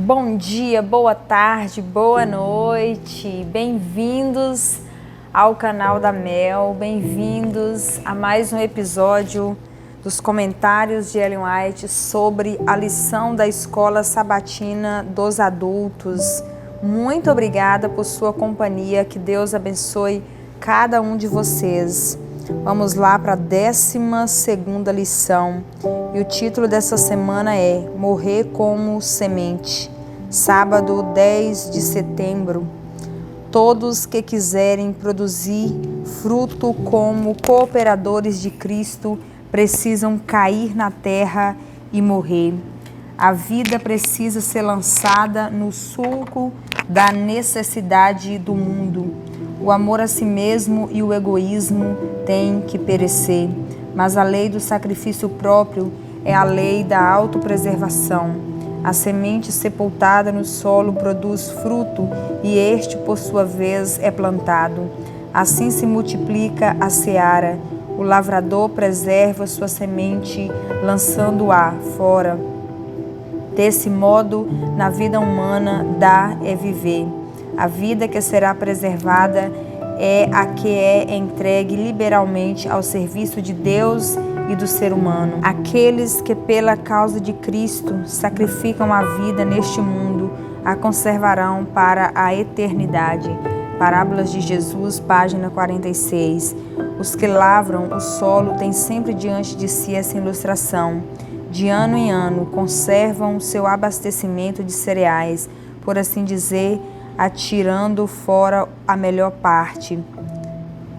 Bom dia, boa tarde, boa noite, bem-vindos ao canal da Mel, bem-vindos a mais um episódio dos comentários de Ellen White sobre a lição da Escola Sabatina dos Adultos. Muito obrigada por sua companhia, que Deus abençoe cada um de vocês. Vamos lá para a 12ª lição e o título dessa semana é Morrer como Semente. Sábado 10 de setembro. Todos que quiserem produzir fruto como cooperadores de Cristo precisam cair na terra e morrer. A vida precisa ser lançada no sulco da necessidade do mundo. O amor a si mesmo e o egoísmo têm que perecer, mas a lei do sacrifício próprio é a lei da autopreservação. A semente sepultada no solo produz fruto e este, por sua vez, é plantado. Assim se multiplica a seara. O lavrador preserva sua semente, lançando-a fora. Desse modo, na vida humana, dar é viver. A vida que será preservada é a que é entregue liberalmente ao serviço de Deus e do ser humano. Aqueles que pela causa de Cristo sacrificam a vida neste mundo a conservarão para a eternidade. Parábolas de Jesus, página 46. Os que lavram o solo têm sempre diante de si essa ilustração. De ano em ano conservam seu abastecimento de cereais, por assim dizer, atirando fora a melhor parte.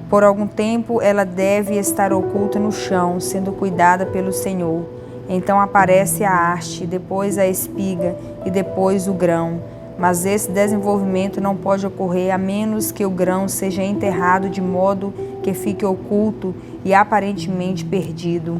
Por algum tempo ela deve estar oculta no chão, sendo cuidada pelo Senhor. Então aparece a haste, depois a espiga e depois o grão. Mas esse desenvolvimento não pode ocorrer a menos que o grão seja enterrado de modo que fique oculto e aparentemente perdido.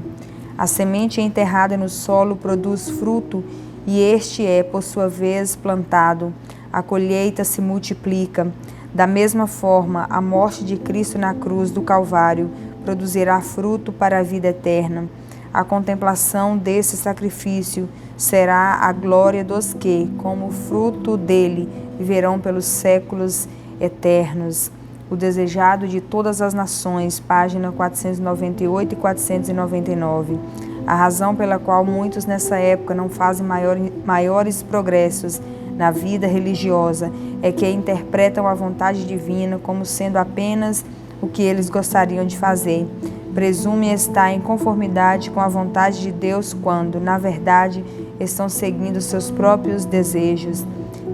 A semente enterrada no solo produz fruto e este é, por sua vez, plantado. A colheita se multiplica. Da mesma forma, a morte de Cristo na cruz do Calvário produzirá fruto para a vida eterna. A contemplação desse sacrifício será a glória dos que, como fruto dele, viverão pelos séculos eternos. O desejado de todas as nações, página 498 e 499. A razão pela qual muitos nessa época não fazem maiores progressos na vida religiosa é que interpretam a vontade divina como sendo apenas o que eles gostariam de fazer. Presumem estar em conformidade com a vontade de Deus quando, na verdade, estão seguindo seus próprios desejos.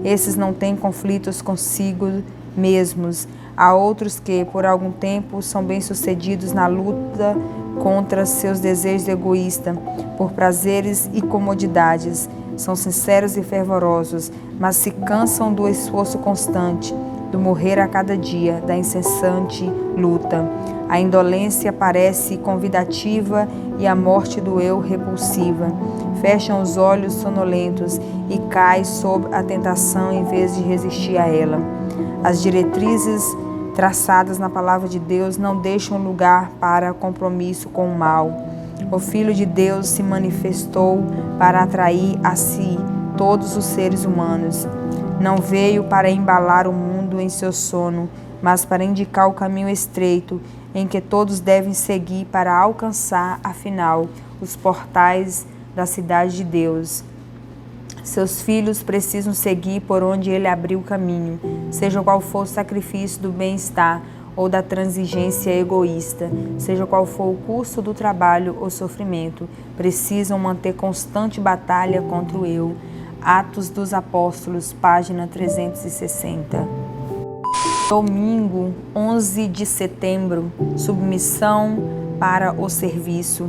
Esses não têm conflitos consigo mesmos. Há outros que, por algum tempo, são bem-sucedidos na luta contra seus desejos egoístas, por prazeres e comodidades. São sinceros e fervorosos, mas se cansam do esforço constante, do morrer a cada dia, da incessante luta. A indolência parece convidativa e a morte do eu repulsiva. Fecham os olhos sonolentos e cai sob a tentação em vez de resistir a ela. As diretrizes traçadas na palavra de Deus não deixam lugar para compromisso com o mal. O Filho de Deus se manifestou para atrair a si todos os seres humanos. Não veio para embalar o mundo em seu sono, mas para indicar o caminho estreito em que todos devem seguir para alcançar, afinal, os portais da cidade de Deus. Seus filhos precisam seguir por onde ele abriu o caminho, seja qual for o sacrifício do bem-estar ou da transigência egoísta, seja qual for o curso do trabalho ou sofrimento, precisam manter constante batalha contra o eu. Atos dos Apóstolos, página 360. Domingo, 11 de setembro, submissão para o serviço.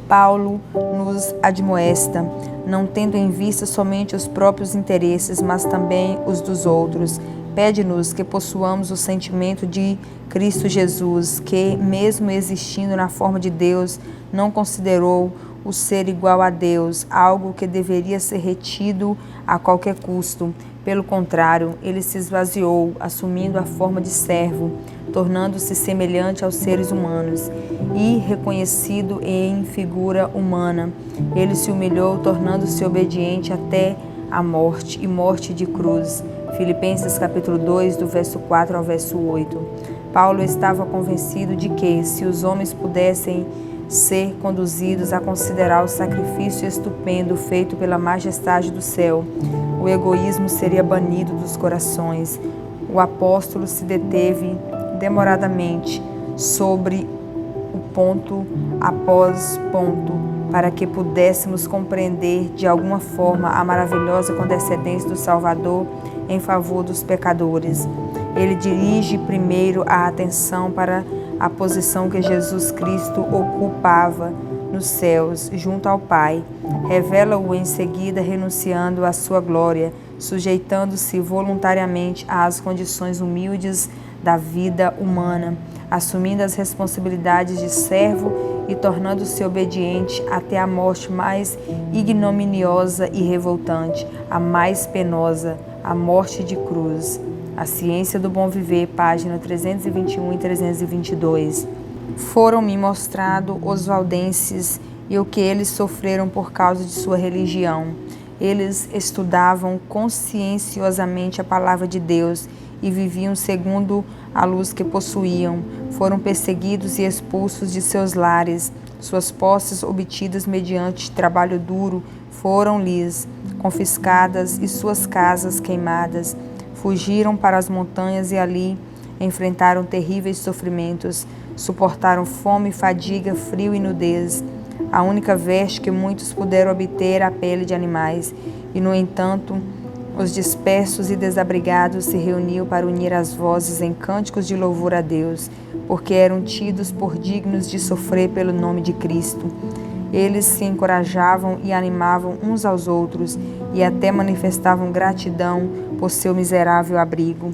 Paulo nos admoesta, não tendo em vista somente os próprios interesses, mas também os dos outros. Pede-nos que possuamos o sentimento de Cristo Jesus, que, mesmo existindo na forma de Deus, não considerou o ser igual a Deus, algo que deveria ser retido a qualquer custo. Pelo contrário, ele se esvaziou, assumindo a forma de servo, tornando-se semelhante aos seres humanos e reconhecido em figura humana. Ele se humilhou, tornando-se obediente até a morte e morte de cruz. Filipenses capítulo 2, do verso 4 ao verso 8. Paulo estava convencido de que, se os homens pudessem ser conduzidos a considerar o sacrifício estupendo feito pela majestade do céu, o egoísmo seria banido dos corações. O apóstolo se deteve demoradamente sobre o ponto após ponto, para que pudéssemos compreender de alguma forma a maravilhosa condescendência do Salvador em favor dos pecadores. Ele dirige primeiro a atenção para a posição que Jesus Cristo ocupava nos céus, junto ao Pai. Revela-o em seguida renunciando à sua glória, sujeitando-se voluntariamente às condições humildes da vida humana, assumindo as responsabilidades de servo e tornando-se obediente até a morte mais ignominiosa e revoltante, a mais penosa, a morte de cruz. A Ciência do Bom Viver, página 321 e 322. Foram-me mostrados os valdenses e o que eles sofreram por causa de sua religião. Eles estudavam conscienciosamente a palavra de Deus e viviam segundo a luz que possuíam. Foram perseguidos e expulsos de seus lares. Suas posses, obtidas mediante trabalho duro, foram-lhes confiscadas e suas casas queimadas. Fugiram para as montanhas e ali enfrentaram terríveis sofrimentos. Suportaram fome, fadiga, frio e nudez. A única veste que muitos puderam obter era a pele de animais. E, no entanto, os dispersos e desabrigados se reuniam para unir as vozes em cânticos de louvor a Deus, porque eram tidos por dignos de sofrer pelo nome de Cristo. Eles se encorajavam e animavam uns aos outros e até manifestavam gratidão por seu miserável abrigo.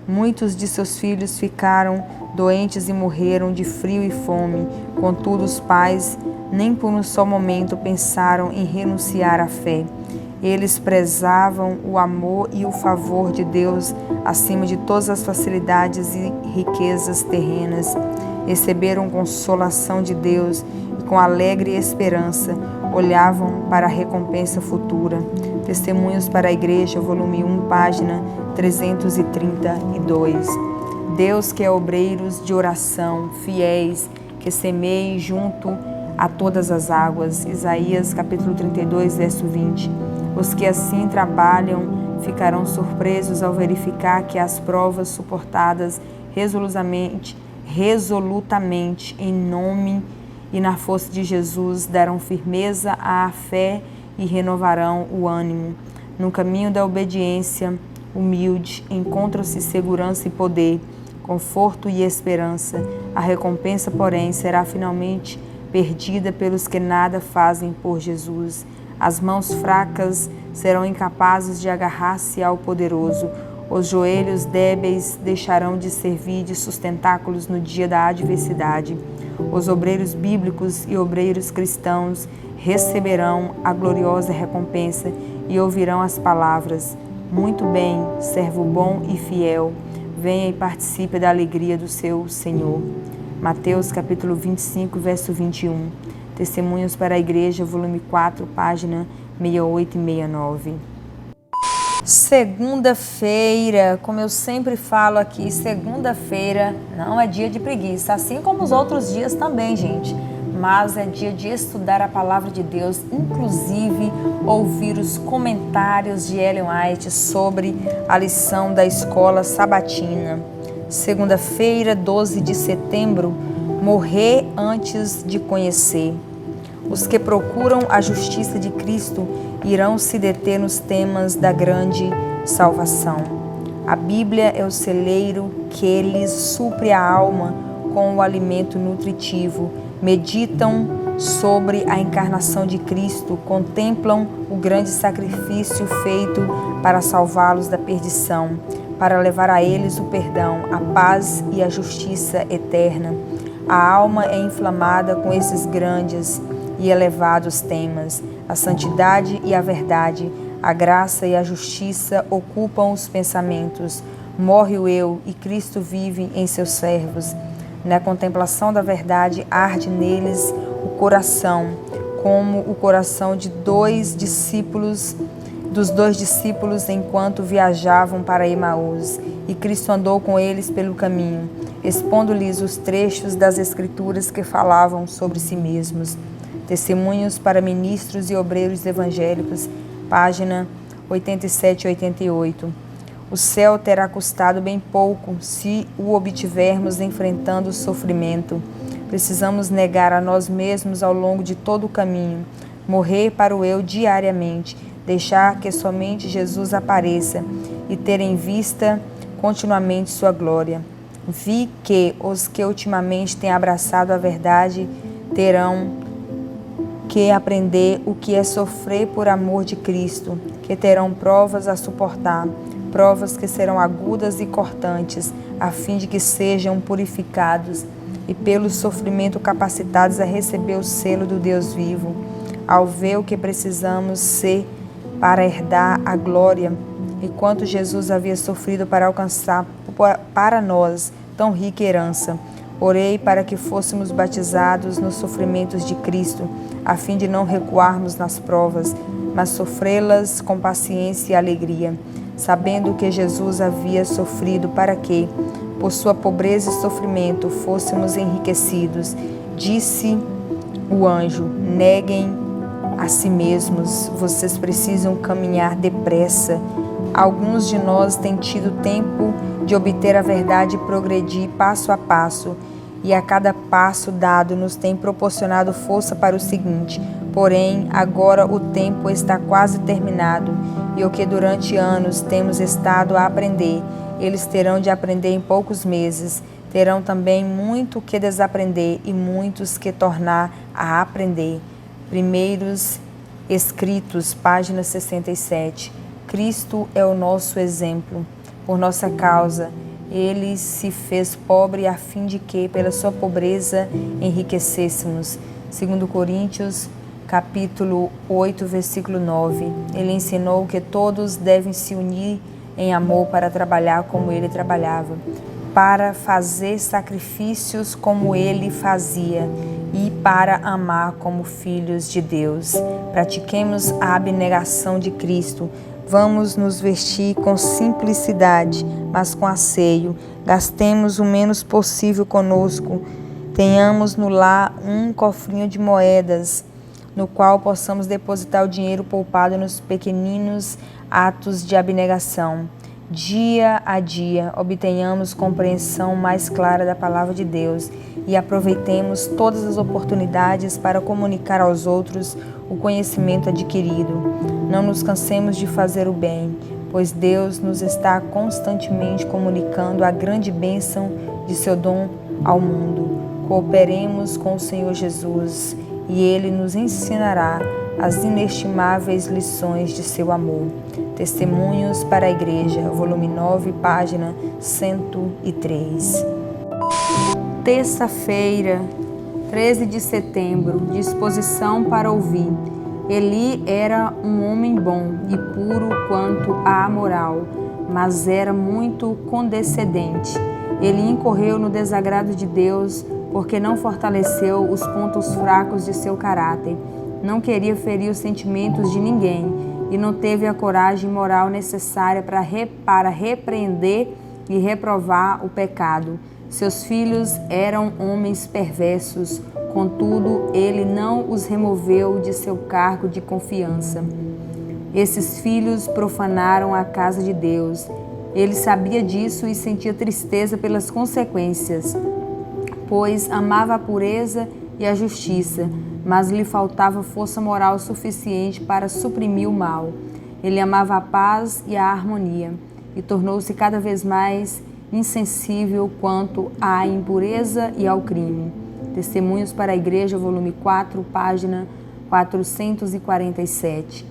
Muitos de seus filhos ficaram doentes e morreram de frio e fome. Contudo, os pais nem por um só momento pensaram em renunciar à fé. Eles prezavam o amor e o favor de Deus acima de todas as facilidades e riquezas terrenas. Receberam consolação de Deus e, com alegre esperança, olhavam para a recompensa futura. Testemunhos para a Igreja, volume 1, página 332. Deus que é obreiros de oração, fiéis, que semeiem junto a todas as águas. Isaías capítulo 32, verso 20. Os que assim trabalham ficarão surpresos ao verificar que as provas suportadas resolutamente em nome e na força de Jesus darão firmeza à fé e renovarão o ânimo. No caminho da obediência humilde encontram-se segurança e poder, conforto e esperança. A recompensa, porém, será finalmente perdida pelos que nada fazem por Jesus. As mãos fracas serão incapazes de agarrar-se ao poderoso. Os joelhos débeis deixarão de servir de sustentáculos no dia da adversidade. Os obreiros bíblicos e obreiros cristãos receberão a gloriosa recompensa e ouvirão as palavras: muito bem, servo bom e fiel, venha e participe da alegria do seu Senhor. Mateus capítulo 25, verso 21. Testemunhos para a Igreja, volume 4, página 68 e 69. Segunda-feira, como eu sempre falo aqui, segunda-feira não é dia de preguiça, assim como os outros dias também, gente. Mas é dia de estudar a palavra de Deus, inclusive ouvir os comentários de Ellen White sobre a lição da escola sabatina. Segunda-feira, 12 de setembro, morrer antes de conhecer. Os que procuram a justiça de Cristo irão se deter nos temas da grande salvação. A Bíblia é o celeiro que lhes supre a alma com o alimento nutritivo. Meditam sobre a encarnação de Cristo, contemplam o grande sacrifício feito para salvá-los da perdição, para levar a eles o perdão, a paz e a justiça eterna. A alma é inflamada com esses grandes e elevados temas. A santidade e a verdade, a graça e a justiça ocupam os pensamentos. Morre o eu e Cristo vive em seus servos. Na contemplação da verdade arde neles o coração, como o coração de dois discípulos dos 2 discípulos enquanto viajavam para Emaús, e Cristo andou com eles pelo caminho, expondo-lhes os trechos das Escrituras que falavam sobre si mesmos. Testemunhos para ministros e obreiros evangélicos, página 87 e 88. O céu terá custado bem pouco se o obtivermos enfrentando o sofrimento. Precisamos negar a nós mesmos ao longo de todo o caminho, morrer para o eu diariamente, deixar que somente Jesus apareça e ter em vista continuamente sua glória. Vi que os que ultimamente têm abraçado a verdade terão que aprender o que é sofrer por amor de Cristo, que terão provas a suportar, provas que serão agudas e cortantes, a fim de que sejam purificados e pelo sofrimento capacitados a receber o selo do Deus vivo, ao ver o que precisamos ser para herdar a glória e quanto Jesus havia sofrido para alcançar para nós tão rica herança. Orei para que fôssemos batizados nos sofrimentos de Cristo, a fim de não recuarmos nas provas, mas sofrê-las com paciência e alegria, sabendo que Jesus havia sofrido para que, por sua pobreza e sofrimento, fôssemos enriquecidos. Disse o anjo: neguem a si mesmos, vocês precisam caminhar depressa. Alguns de nós têm tido tempo de obter a verdade e progredir passo a passo, e a cada passo dado nos tem proporcionado força para o seguinte: porém, agora o tempo está quase terminado, e o que durante anos temos estado a aprender, eles terão de aprender em poucos meses. Terão também muito que desaprender e muitos que tornar a aprender. Primeiros Escritos, página 67. Cristo é o nosso exemplo. Por nossa causa, ele se fez pobre a fim de que, pela sua pobreza, enriquecêssemos. 2 Coríntios, capítulo 8, versículo 9. Ele ensinou que todos devem se unir em amor para trabalhar como ele trabalhava, para fazer sacrifícios como ele fazia e para amar como filhos de Deus. Pratiquemos a abnegação de Cristo. Vamos nos vestir com simplicidade, mas com asseio. Gastemos o menos possível conosco. Tenhamos no lar um cofrinho de moedas, no qual possamos depositar o dinheiro poupado nos pequeninos atos de abnegação. Dia a dia, obtenhamos compreensão mais clara da Palavra de Deus e aproveitemos todas as oportunidades para comunicar aos outros o conhecimento adquirido. Não nos cansemos de fazer o bem, pois Deus nos está constantemente comunicando a grande bênção de seu dom ao mundo. Cooperemos com o Senhor Jesus e Ele nos ensinará as inestimáveis lições de seu amor. Testemunhos para a Igreja, volume 9, página 103. Terça-feira, 13 de setembro, disposição para ouvir. Eli era um homem bom e puro quanto à moral, mas era muito condescendente. Ele incorreu no desagrado de Deus porque não fortaleceu os pontos fracos de seu caráter. Não queria ferir os sentimentos de ninguém e não teve a coragem moral necessária para repreender e reprovar o pecado. Seus filhos eram homens perversos, contudo, ele não os removeu de seu cargo de confiança. Esses filhos profanaram a casa de Deus. Ele sabia disso e sentia tristeza pelas consequências, pois amava a pureza e a justiça, mas lhe faltava força moral suficiente para suprimir o mal. Ele amava a paz e a harmonia e tornou-se cada vez mais insensível quanto à impureza e ao crime. Testemunhos para a Igreja, volume 4, página 447.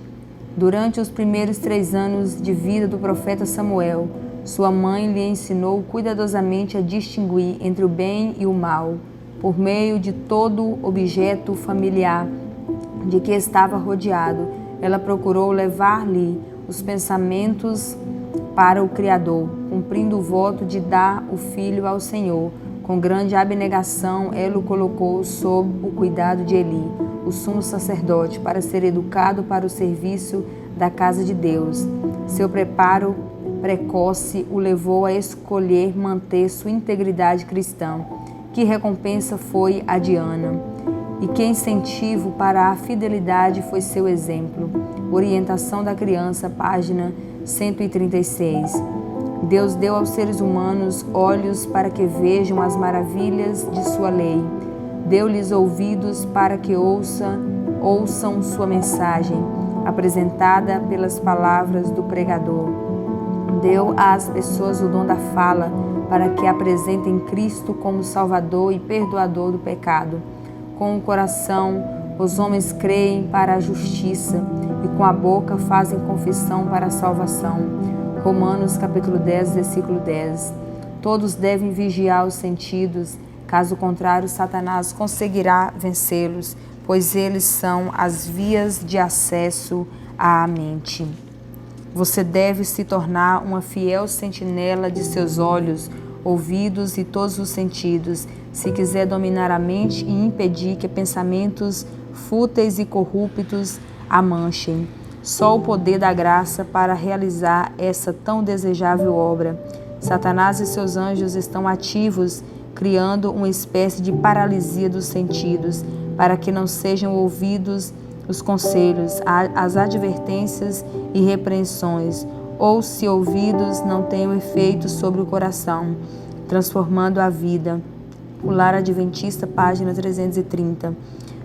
Durante os primeiros 3 anos de vida do profeta Samuel, sua mãe lhe ensinou cuidadosamente a distinguir entre o bem e o mal, por meio de todo objeto familiar de que estava rodeado. Ela procurou levar-lhe os pensamentos para o Criador, cumprindo o voto de dar o filho ao Senhor. Com grande abnegação, ela o colocou sob o cuidado de Eli, o sumo sacerdote, para ser educado para o serviço da casa de Deus. Seu preparo precoce o levou a escolher manter sua integridade cristã. Que recompensa foi a de Ana? E que incentivo para a fidelidade foi seu exemplo? Orientação da criança, página 136. Deus deu aos seres humanos olhos para que vejam as maravilhas de sua lei. Deu-lhes ouvidos para que ouçam sua mensagem, apresentada pelas palavras do pregador. Deu às pessoas o dom da fala para que apresentem Cristo como Salvador e Perdoador do pecado. Com o coração, os homens creem para a justiça e com a boca fazem confissão para a salvação. Romanos capítulo 10, versículo 10. Todos devem vigiar os sentidos, caso contrário, Satanás conseguirá vencê-los, pois eles são as vias de acesso à mente. Você deve se tornar uma fiel sentinela de seus olhos, ouvidos e todos os sentidos, se quiser dominar a mente e impedir que pensamentos fúteis e corruptos a manchem. Só o poder da graça para realizar essa tão desejável obra. Satanás e seus anjos estão ativos, criando uma espécie de paralisia dos sentidos, para que não sejam ouvidos os conselhos, as advertências e repreensões, ou se ouvidos não tenham efeito sobre o coração, transformando a vida. O Lar Adventista, página 330.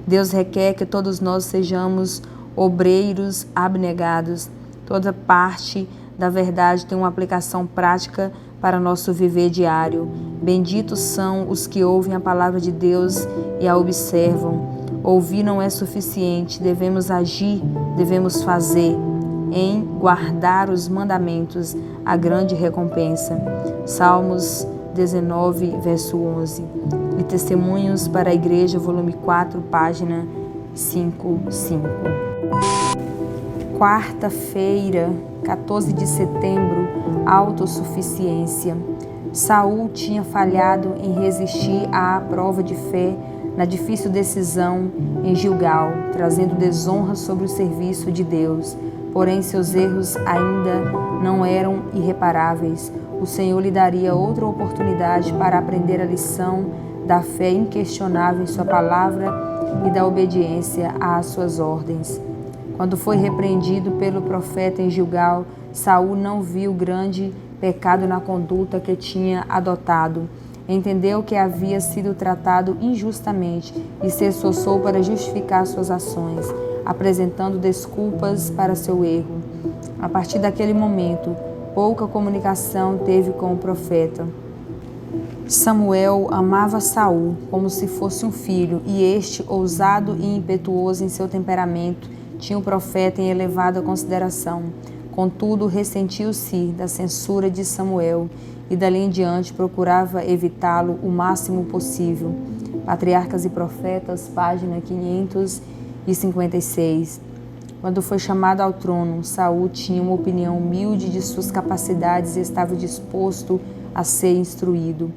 Deus requer que todos nós sejamos obreiros abnegados. Toda parte da verdade tem uma aplicação prática para nosso viver diário. Benditos são os que ouvem a palavra de Deus e a observam. Ouvir não é suficiente, devemos agir, devemos fazer. Em guardar os mandamentos, a grande recompensa. Salmos 19, verso 11. E Testemunhos para a Igreja, volume 4, página 55. Quarta-feira, 14 de setembro, autossuficiência. Saul tinha falhado em resistir à prova de fé na difícil decisão em Gilgal, trazendo desonra sobre o serviço de Deus. Porém, seus erros ainda não eram irreparáveis. O Senhor lhe daria outra oportunidade para aprender a lição da fé inquestionável em sua palavra e da obediência às suas ordens. Quando foi repreendido pelo profeta em Gilgal, Saul não viu grande pecado na conduta que tinha adotado. Entendeu que havia sido tratado injustamente e se esforçou para justificar suas ações, apresentando desculpas para seu erro. A partir daquele momento, pouca comunicação teve com o profeta. Samuel amava Saul como se fosse um filho, e este, ousado e impetuoso em seu temperamento, tinha o profeta em elevada consideração. Contudo, ressentiu-se da censura de Samuel e dali em diante procurava evitá-lo o máximo possível. Patriarcas e Profetas, página 556. Quando foi chamado ao trono, Saul tinha uma opinião humilde de suas capacidades e estava disposto a ser instruído.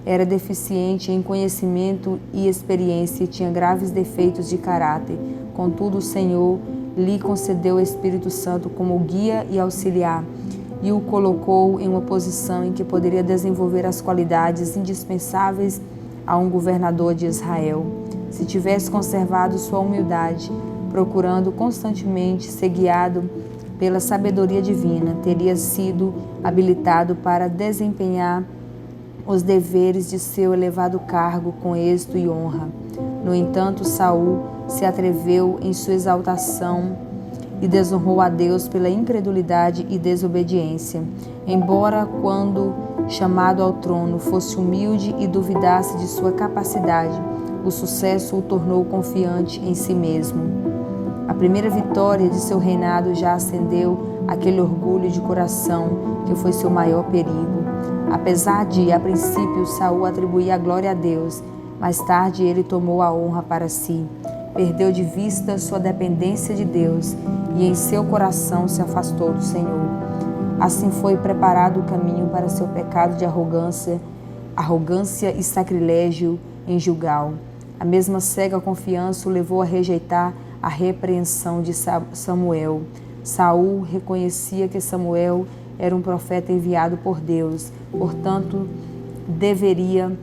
Era deficiente em conhecimento e experiência e tinha graves defeitos de caráter. Contudo, o Senhor lhe concedeu o Espírito Santo como guia e auxiliar e o colocou em uma posição em que poderia desenvolver as qualidades indispensáveis a um governador de Israel. Se tivesse conservado sua humildade, procurando constantemente ser guiado pela sabedoria divina, teria sido habilitado para desempenhar os deveres de seu elevado cargo com êxito e honra. No entanto, Saul se atreveu em sua exaltação e desonrou a Deus pela incredulidade e desobediência. Embora, quando chamado ao trono, fosse humilde e duvidasse de sua capacidade, o sucesso o tornou confiante em si mesmo. A primeira vitória de seu reinado já acendeu aquele orgulho de coração que foi seu maior perigo. Apesar de, a princípio, Saul atribuir a glória a Deus, mais tarde ele tomou a honra para si. Perdeu de vista sua dependência de Deus e em seu coração se afastou do Senhor. Assim foi preparado o caminho para seu pecado de arrogância e sacrilégio em Gilgal. A mesma cega confiança o levou a rejeitar a repreensão de Samuel. Saul reconhecia que Samuel era um profeta enviado por Deus, portanto, deveria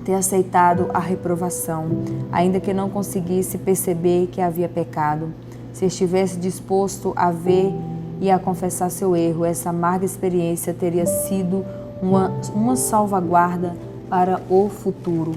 ter aceitado a reprovação, ainda que não conseguisse perceber que havia pecado. Se estivesse disposto a ver e a confessar seu erro, essa amarga experiência teria sido uma salvaguarda para o futuro.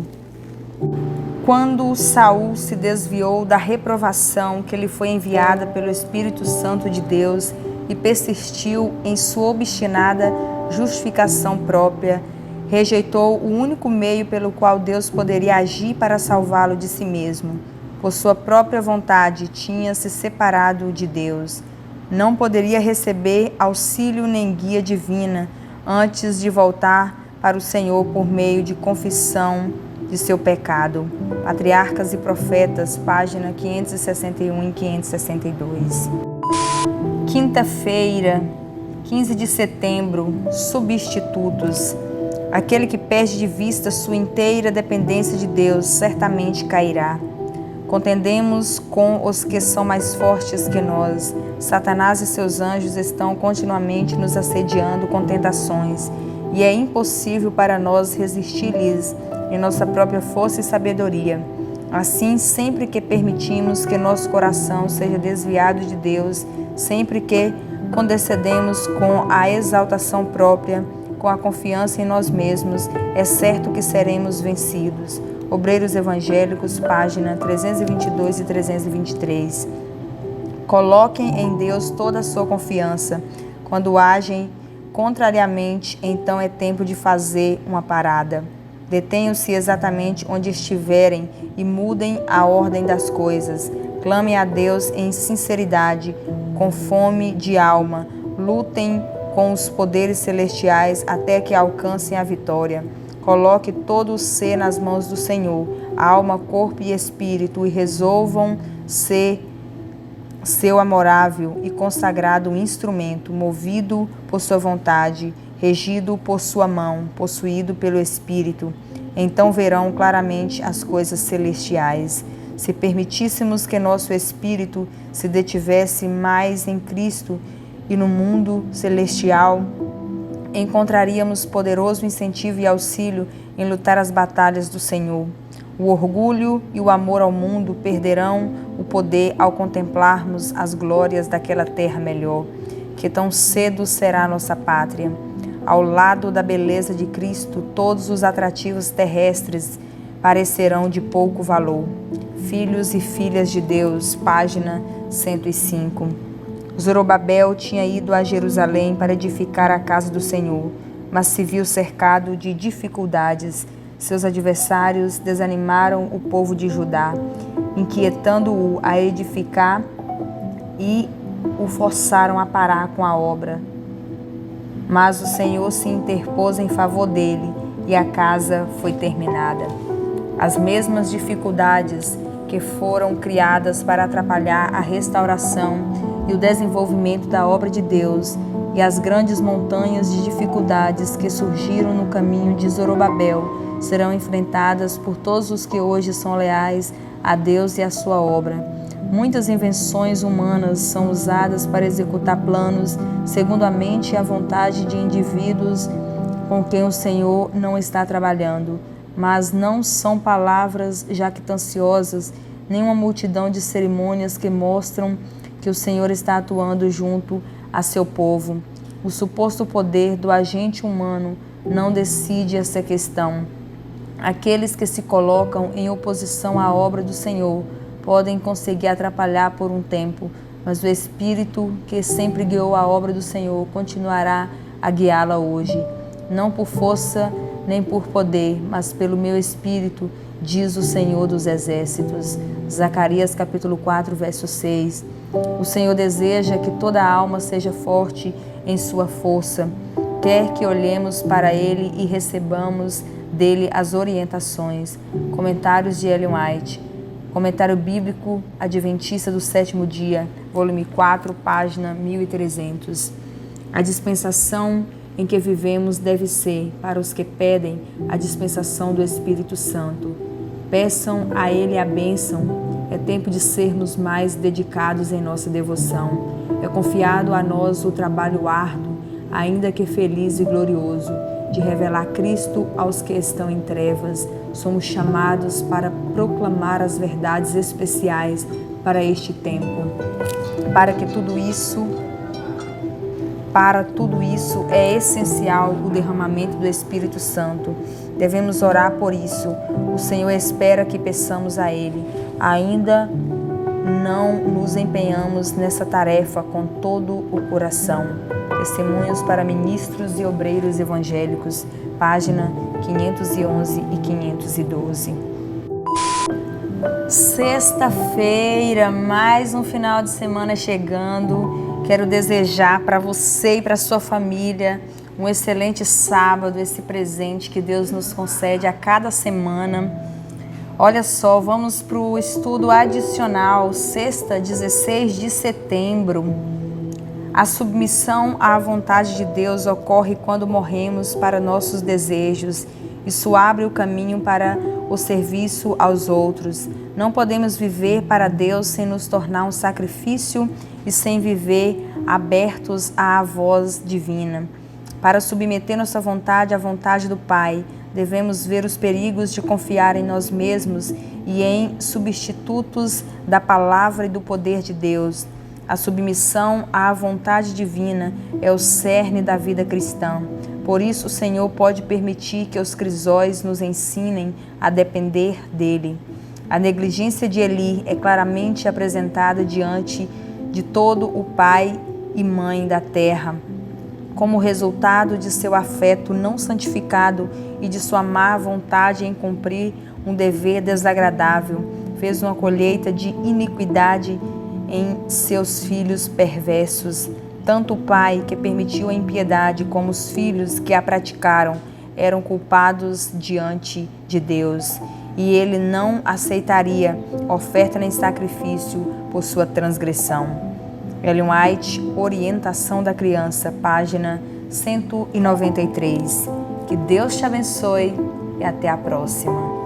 Quando Saul se desviou da reprovação que lhe foi enviada pelo Espírito Santo de Deus e persistiu em sua obstinada justificação própria, rejeitou o único meio pelo qual Deus poderia agir para salvá-lo de si mesmo. Por sua própria vontade, tinha se separado de Deus. Não poderia receber auxílio nem guia divina antes de voltar para o Senhor por meio de confissão de seu pecado. Patriarcas e Profetas, página 561 e 562. Quinta-feira, 15 de setembro, substitutos. Aquele que perde de vista sua inteira dependência de Deus certamente cairá. Contendemos com os que são mais fortes que nós. Satanás e seus anjos estão continuamente nos assediando com tentações, e é impossível para nós resistir-lhes em nossa própria força e sabedoria. Assim, sempre que permitimos que nosso coração seja desviado de Deus, sempre que condescendemos com a exaltação própria, com a confiança em nós mesmos, é certo que seremos vencidos. Obreiros Evangélicos, página 322 e 323. Coloquem em Deus toda a sua confiança. Quando agem contrariamente, então é tempo de fazer uma parada. Detenham-se exatamente onde estiverem e mudem a ordem das coisas. Clamem a Deus em sinceridade, com fome de alma. Lutem com os poderes celestiais até que alcancem a vitória. Coloque todo o ser nas mãos do Senhor, alma, corpo e espírito, e resolvam ser seu amorável e consagrado instrumento, movido por sua vontade, regido por sua mão, possuído pelo Espírito. Então verão claramente as coisas celestiais. Se permitíssemos que nosso espírito se detivesse mais em Cristo e no mundo celestial, encontraríamos poderoso incentivo e auxílio em lutar as batalhas do Senhor. O orgulho e o amor ao mundo perderão o poder ao contemplarmos as glórias daquela terra melhor, que tão cedo será nossa pátria. Ao lado da beleza de Cristo, todos os atrativos terrestres parecerão de pouco valor. Filhos e filhas de Deus, página 105. Zorobabel tinha ido a Jerusalém para edificar a casa do Senhor, mas se viu cercado de dificuldades. Seus adversários desanimaram o povo de Judá, inquietando-o a edificar e o forçaram a parar com a obra. Mas o Senhor se interpôs em favor dele e a casa foi terminada. As mesmas dificuldades que foram criadas para atrapalhar a restauração e o desenvolvimento da obra de Deus, e as grandes montanhas de dificuldades que surgiram no caminho de Zorobabel serão enfrentadas por todos os que hoje são leais a Deus e a sua obra. Muitas invenções humanas são usadas para executar planos segundo a mente e a vontade de indivíduos com quem o Senhor não está trabalhando, mas não são palavras jactanciosas, nem uma multidão de cerimônias que mostram que o Senhor está atuando junto a seu povo. O suposto poder do agente humano não decide essa questão. Aqueles que se colocam em oposição à obra do Senhor podem conseguir atrapalhar por um tempo, mas o Espírito que sempre guiou a obra do Senhor continuará a guiá-la hoje, não por força nem por poder, mas pelo meu Espírito, diz o Senhor dos Exércitos. Zacarias capítulo 4, verso 6. O Senhor deseja que toda alma seja forte em sua força. Quer que olhemos para Ele e recebamos dele as orientações. Comentários de Ellen White. Comentário Bíblico Adventista do Sétimo Dia, volume 4, página 1300. A dispensação em que vivemos deve ser, para os que pedem, a dispensação do Espírito Santo. Peçam a Ele a bênção. É tempo de sermos mais dedicados em nossa devoção. É confiado a nós o trabalho árduo, ainda que feliz e glorioso, de revelar Cristo aos que estão em trevas. Somos chamados para proclamar as verdades especiais para este tempo. Para tudo isso é essencial o derramamento do Espírito Santo. Devemos orar por isso. O Senhor espera que peçamos a Ele. Ainda não nos empenhamos nessa tarefa com todo o coração. Testemunhos para ministros e obreiros evangélicos, página 511 e 512. Sexta-feira, mais um final de semana chegando. Quero desejar para você e para sua família um excelente sábado, esse presente que Deus nos concede a cada semana. Olha só, vamos para o estudo adicional, sexta, 16 de setembro. A submissão à vontade de Deus ocorre quando morremos para nossos desejos. Isso abre o caminho para o serviço aos outros. Não podemos viver para Deus sem nos tornar um sacrifício e sem viver abertos à voz divina. Para submeter nossa vontade à vontade do Pai, devemos ver os perigos de confiar em nós mesmos e em substitutos da palavra e do poder de Deus. A submissão à vontade divina é o cerne da vida cristã. Por isso, o Senhor pode permitir que os crisóis nos ensinem a depender dele. A negligência de Eli é claramente apresentada diante de todo o pai e mãe da terra. Como resultado de seu afeto não santificado e de sua má vontade em cumprir um dever desagradável, fez uma colheita de iniquidade em seus filhos perversos. Tanto o pai que permitiu a impiedade como os filhos que a praticaram eram culpados diante de Deus. E ele não aceitaria oferta nem sacrifício por sua transgressão. Ellen White, Orientação da Criança, página 193. Que Deus te abençoe e até a próxima.